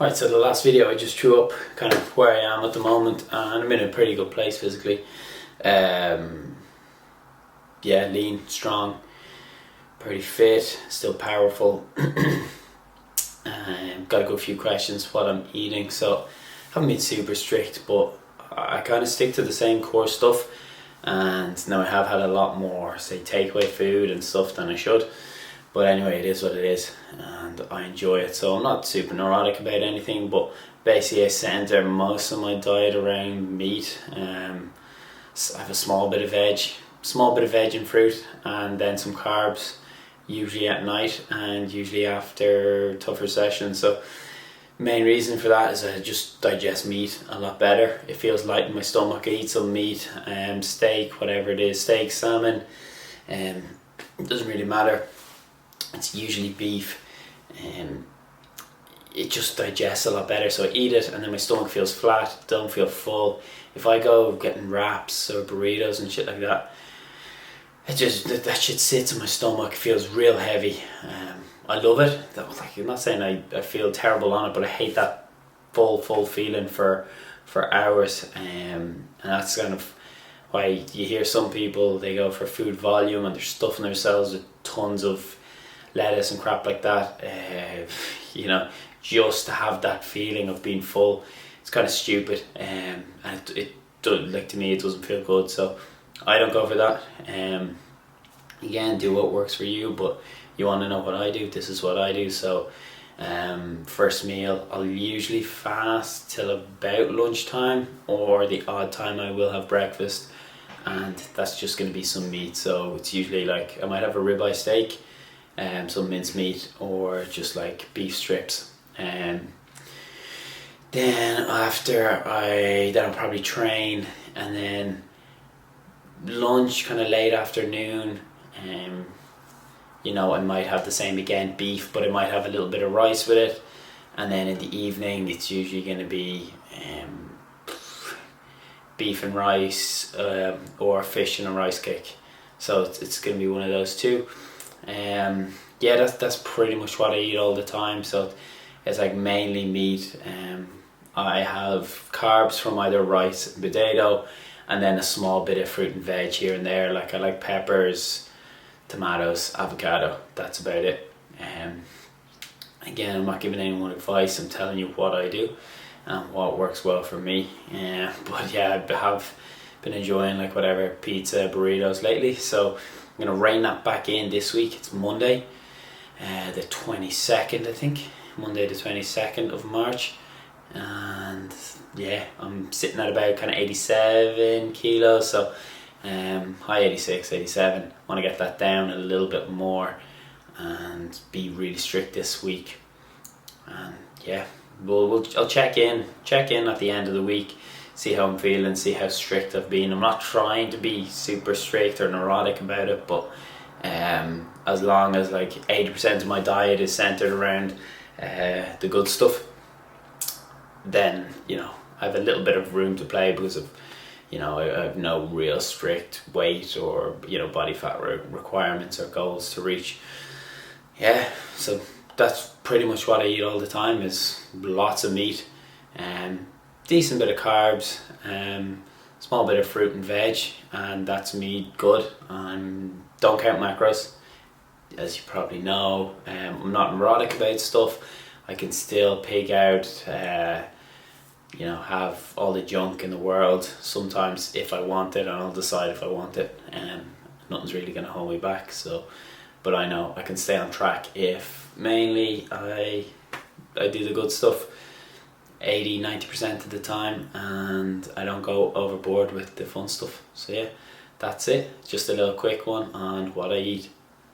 Right, so the last video I just threw up kind of where I am at the moment, and I'm in a pretty good place physically. Yeah, lean, strong, pretty fit, still powerful. Got a good few questions what I'm eating, so haven't been super strict, but I kind of stick to the same core stuff. And now I have had a lot more, say, takeaway food and stuff than I should. But anyway, it is what it is, and I enjoy it. So I'm not super neurotic about anything, but basically I centre most of my diet around meat. So I have a small bit of veg and fruit, and then some carbs, usually at night and usually after tougher sessions. So main reason for that is I just digest meat a lot better. It feels light in my stomach. I eat some meat, steak, whatever it is, steak, salmon, it doesn't really matter. It's usually beef. It just digests a lot better, so I eat it and then my stomach feels flat, don't feel full. If I go getting wraps or burritos and shit like that, that shit sits in my stomach, feels real heavy. I love it. Like, I'm not saying I feel terrible on it, but I hate that full feeling for hours. And that's kind of why you hear some people, they go for food volume and they're stuffing themselves with tons of lettuce and crap like that, you know, just to have that feeling of being full. It's kind of stupid, and it like, to me, it doesn't feel good, so I don't go for that. Again, do what works for you, but you want to know what I do, this is what I do. So first meal, I'll usually fast till about lunchtime, or the odd time I will have breakfast, and that's just going to be some meat. So it's usually like, I might have a ribeye steak, some minced meat, or just like beef strips. Then after I'll probably train, and then lunch kind of late afternoon, you know, I might have the same again, beef, but I might have a little bit of rice with it. And then in the evening it's usually going to be beef and rice, or fish and a rice cake. So it's going to be one of those two. Yeah, that's pretty much what I eat all the time. So it's like mainly meat. I have carbs from either rice and potato, and then a small bit of fruit and veg here and there. Like, I like peppers, tomatoes, avocado. That's about it. Again, I'm not giving anyone advice, I'm telling you what I do and what works well for me. But yeah, I have been enjoying like whatever pizza, burritos lately, so I'm gonna rein that back in this week. It's Monday, the 22nd, I think. Monday the 22nd of March, and yeah, I'm sitting at about kind of 87 kilos, so high 86, 87. I want to get that down a little bit more and be really strict this week. And yeah, I'll check in at the end of the week, see how I'm feeling, see how strict I've been. I'm not trying to be super strict or neurotic about it, but as long as like 80% of my diet is centered around the good stuff, then, you know, I have a little bit of room to play, because of, you know, I have no real strict weight or, you know, body fat requirements or goals to reach. Yeah, so that's pretty much what I eat all the time, is lots of meat, decent bit of carbs, small bit of fruit and veg, and that's me good. Don't count macros, as you probably know. I'm not neurotic about stuff. I can still pig out, you know, have all the junk in the world sometimes if I want it, and I'll decide if I want it. Nothing's really going to hold me back. So, but I know I can stay on track if mainly I do the good stuff 80-90% of the time, and I don't go overboard with the fun stuff. So yeah, that's it. Just a little quick one on what I eat.